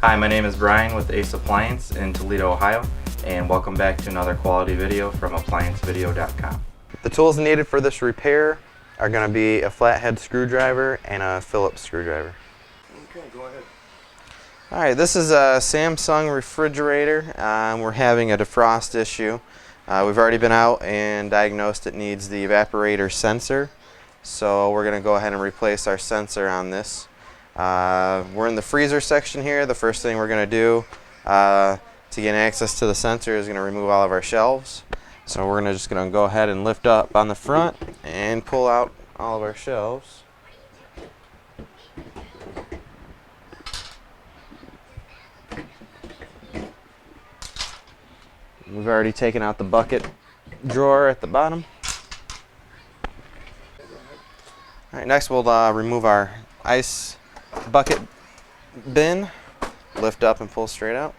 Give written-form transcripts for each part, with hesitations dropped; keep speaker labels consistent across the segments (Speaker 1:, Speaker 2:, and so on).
Speaker 1: Hi, my name is Brian with Ace Appliance in Toledo, Ohio, and welcome back to another quality video from ApplianceVideo.com.
Speaker 2: The tools needed for this repair are going to be a flathead screwdriver and a Phillips screwdriver.
Speaker 3: Okay, go ahead.
Speaker 2: Alright, this is a Samsung refrigerator. We're having a defrost issue. We've already been out and diagnosed it needs the evaporator sensor. So we're going to go ahead and replace our sensor on this. We're in the freezer section here. The first thing we're going to do to get access to the sensor is going to remove all of our shelves. So we're just going to go ahead and lift up on the front and pull out all of our shelves. We've already taken out the bucket drawer at the bottom. Alright, next we'll remove our ice bucket bin, lift up and pull straight out.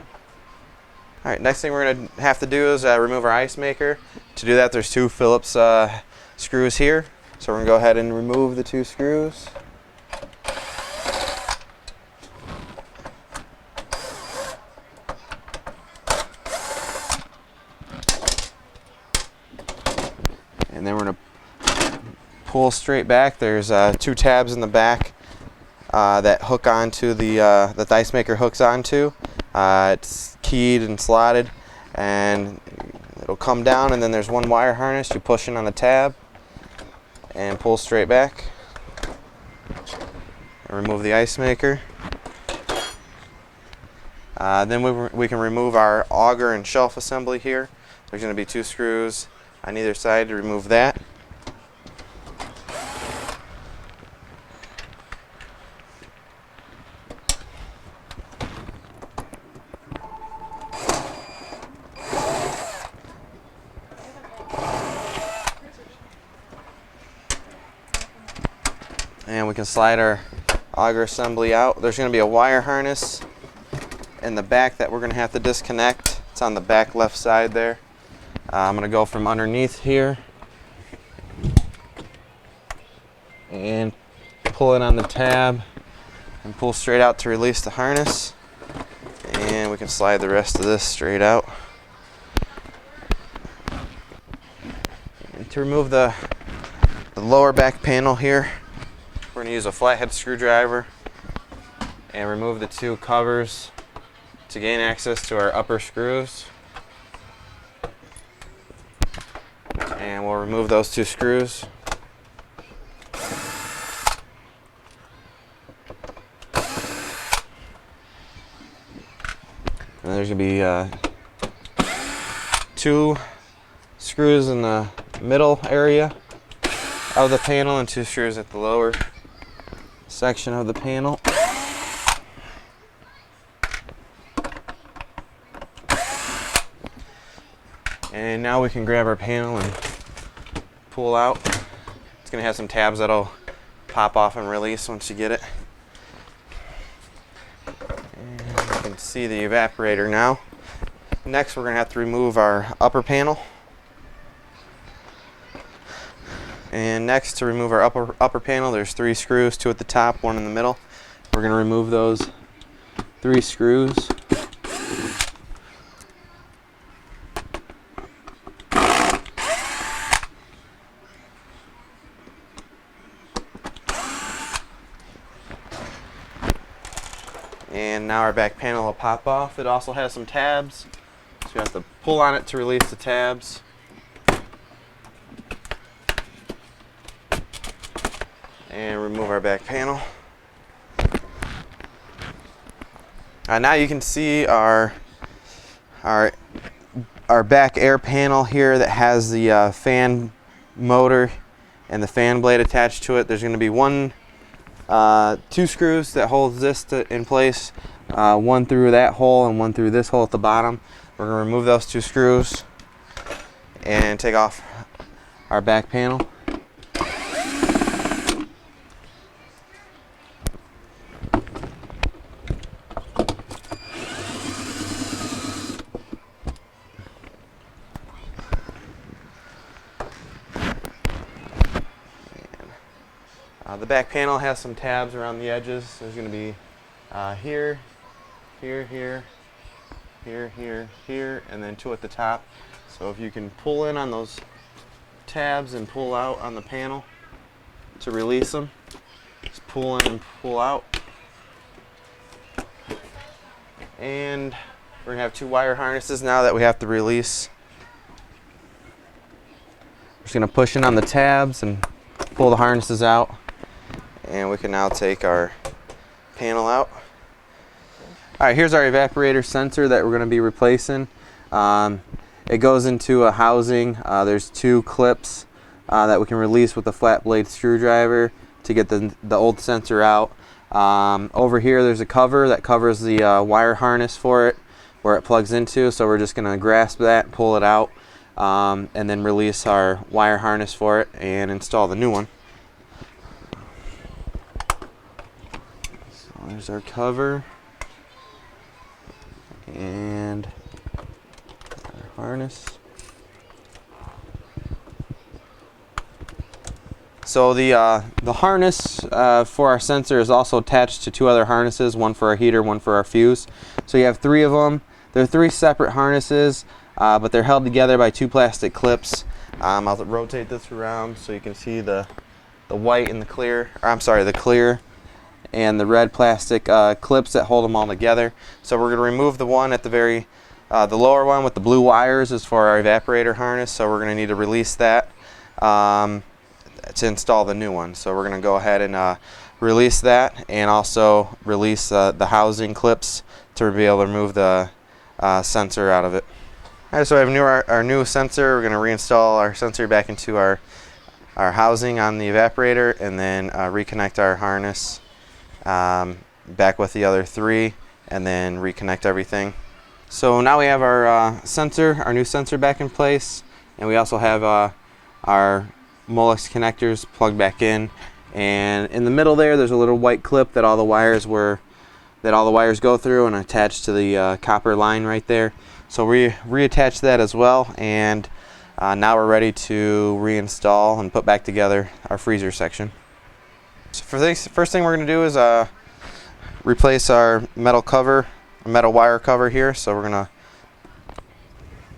Speaker 2: Alright, next thing we're going to have to do is remove our ice maker. To do that, there's two Phillips screws here. So we're going to go ahead and remove the two screws. And then we're going to pull straight back. There's two tabs in the back that hook onto that the ice maker hooks onto. It's keyed and slotted, and it'll come down, and then there's one wire harness. You push in on the tab and pull straight back. And remove the ice maker. Then we can remove our auger and shelf assembly here. There's going to be two screws on either side to remove that. And we can slide our auger assembly out. There's going to be a wire harness in the back that we're going to have to disconnect. It's on the back left side there. I'm going to go from underneath here and pull it on the tab and pull straight out to release the harness. And we can slide the rest of this straight out. And to remove the lower back panel here, we're going to use a flathead screwdriver and remove the two covers to gain access to our upper screws. And we'll remove those two screws. And there's going to be two screws in the middle area of the panel and two screws at the lower section of the panel. And now we can grab our panel and pull out. It's going to have some tabs that'll pop off and release once you get it. And you can see the evaporator now. Next, we're going to have to remove our upper panel. And next, to remove our upper panel, there's three screws, two at the top, one in the middle. We're going to remove those three screws. And now our back panel will pop off. It also has some tabs, so you have to pull on it to release the tabs. And remove our back panel. Now you can see our back air panel here that has the fan motor and the fan blade attached to it. There's going to be two screws that holds this in place, one through that hole and one through this hole at the bottom. We're going to remove those two screws and take off our back panel. The back panel has some tabs around the edges. There's going to be here here, here, here, here, here, and then 2 at the top. So if you can pull in on those tabs and pull out on the panel to release them, just pull in and pull out. And we're gonna have 2 wire harnesses now that we have to release. We're just gonna push in on the tabs and pull the harnesses out, and we can now take our panel out. All right, here's our evaporator sensor that we're going to be replacing. It goes into a housing. There's 2 clips that we can release with a flat blade screwdriver to get the old sensor out. Over here there's a cover that covers the wire harness for it, where it plugs into, so we're just going to grasp that, pull it out, and then release our wire harness for it and install the new one. So there's our cover and our harness. So the harness for our sensor is also attached to 2 other harnesses, one for our heater, one for our fuse. So you have 3 of them. They're 3 separate harnesses, but they're held together by 2 plastic clips. I'll rotate this around so you can see the white and the clear, or I'm sorry, the clear and the red plastic clips that hold them all together. So we're going to remove the one at the lower one with the blue wires is for our evaporator harness, so we're going to need to release that to install the new one. So we're going to go ahead and release that, and also release the housing clips to be able to remove the sensor out of it. Alright, so we have our new sensor. We're going to reinstall our sensor back into our housing on the evaporator, and then reconnect our harness back with the other 3, and then reconnect everything. So now we have our new sensor back in place, and we also have our Molex connectors plugged back in. And in the middle there's a little white clip that all the wires go through and attached to the copper line right there. So we reattach that as well, and now we're ready to reinstall and put back together our freezer section. So for this, first thing we're going to do is replace our metal wire cover here. So we're going to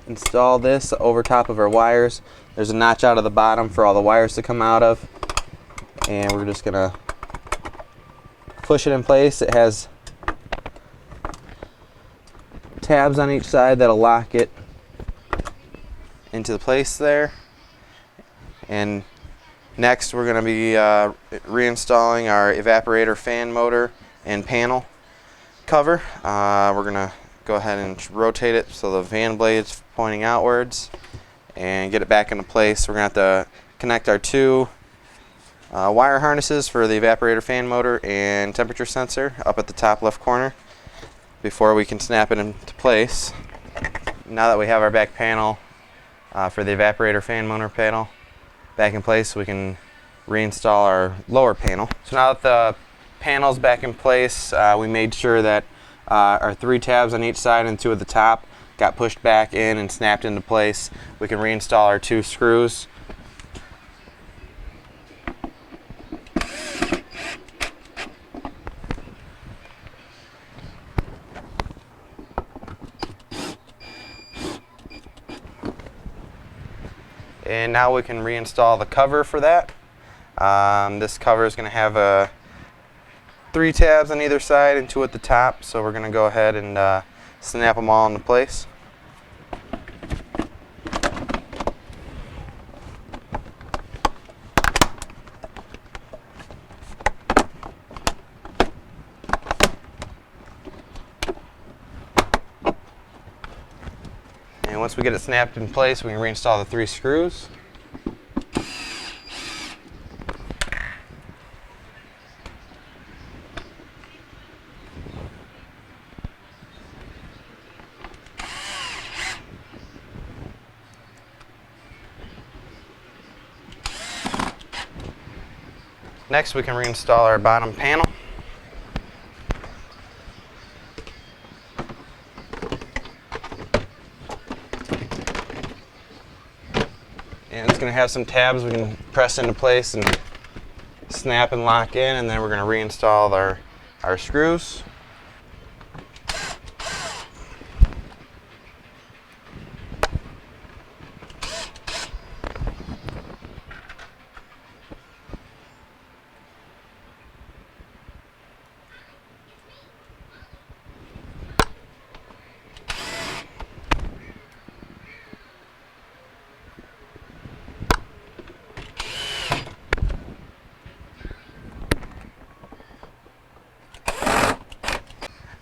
Speaker 2: install this over top of our wires. There's a notch out of the bottom for all the wires to come out of, and we're just going to push it in place. It has tabs on each side that'll lock it into the place there. And next we're going to be reinstalling our evaporator fan motor and panel cover. We're going to go ahead and rotate it so the fan blade's pointing outwards and get it back into place. We're going to have to connect our 2 wire harnesses for the evaporator fan motor and temperature sensor up at the top left corner before we can snap it into place. Now that we have our back panel for the evaporator fan motor panel back in place, we can reinstall our lower panel. So now that the panel's back in place, we made sure that our 3 tabs on each side and 2 at the top got pushed back in and snapped into place. We can reinstall our 2 screws. And now we can reinstall the cover for that. This cover is going to have 3 tabs on either side and 2 at the top, so we're going to go ahead and snap them all into place. And once we get it snapped in place, we can reinstall the 3 screws. Next, we can reinstall our bottom panel. And it's going to have some tabs we can press into place and snap and lock in, and then we're going to reinstall our screws.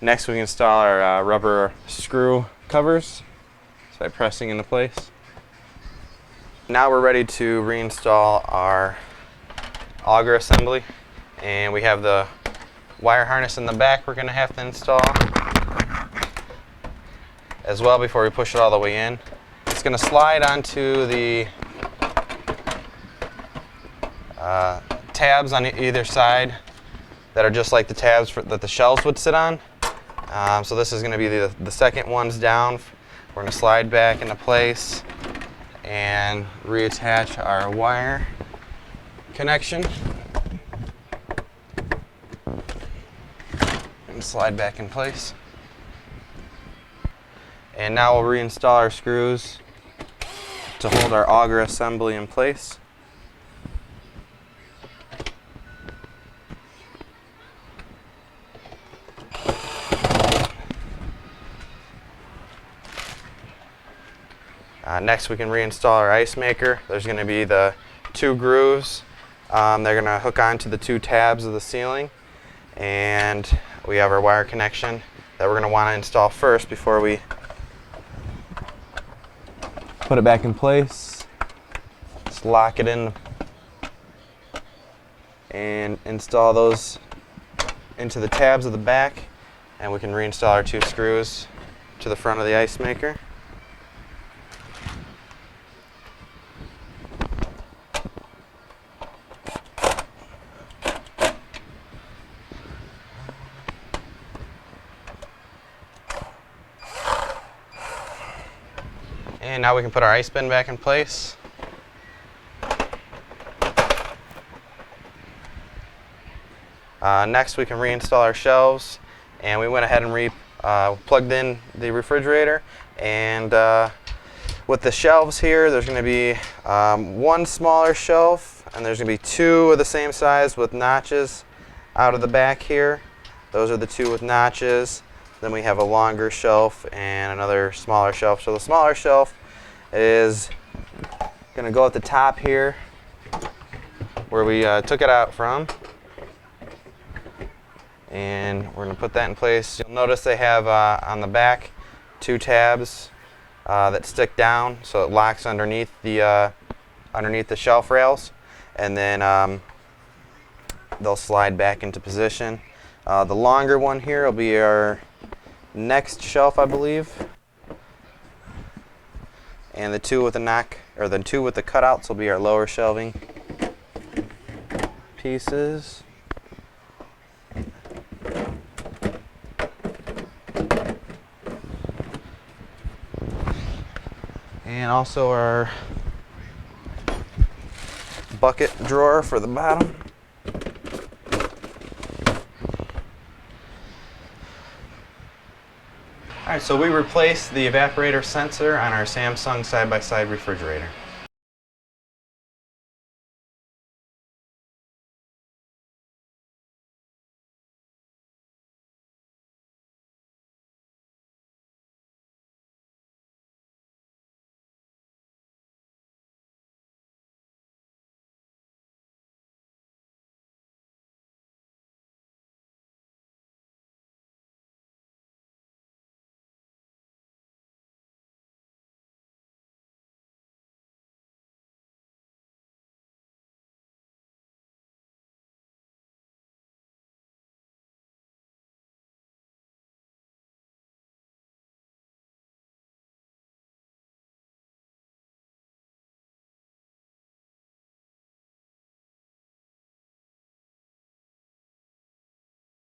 Speaker 2: Next we install our rubber screw covers by pressing into place. Now we're ready to reinstall our auger assembly, and we have the wire harness in the back we're going to have to install as well before we push it all the way in. It's going to slide onto the tabs on either side that are just like the tabs that the shelves would sit on. So this is going to be the second ones down. We're going to slide back into place and reattach our wire connection. And slide back in place. And now we'll reinstall our screws to hold our auger assembly in place. Next we can reinstall our ice maker. There's going to be the two grooves. They're going to hook onto the two tabs of the ceiling, and we have our wire connection that we're going to want to install first before we put it back in place. Just lock it in and install those into the tabs of the back, and we can reinstall our two screws to the front of the ice maker. And now we can put our ice bin back in place. Next we can reinstall our shelves, and we went ahead and plugged in the refrigerator, and with the shelves here there's going to be one smaller shelf, and there's going to be two of the same size with notches out of the back here. Those are the two with notches. Then we have a longer shelf and another smaller shelf. So the smaller shelf is going to go at the top here where we took it out from. And we're going to put that in place. You'll notice they have on the back two tabs that stick down, so it locks underneath the shelf rails, and then they'll slide back into position. The longer one here will be our next shelf, I believe, and the two with the two with the cutouts will be our lower shelving pieces. And also our bucket drawer for the bottom. Alright, so we replaced the evaporator sensor on our Samsung side-by-side refrigerator.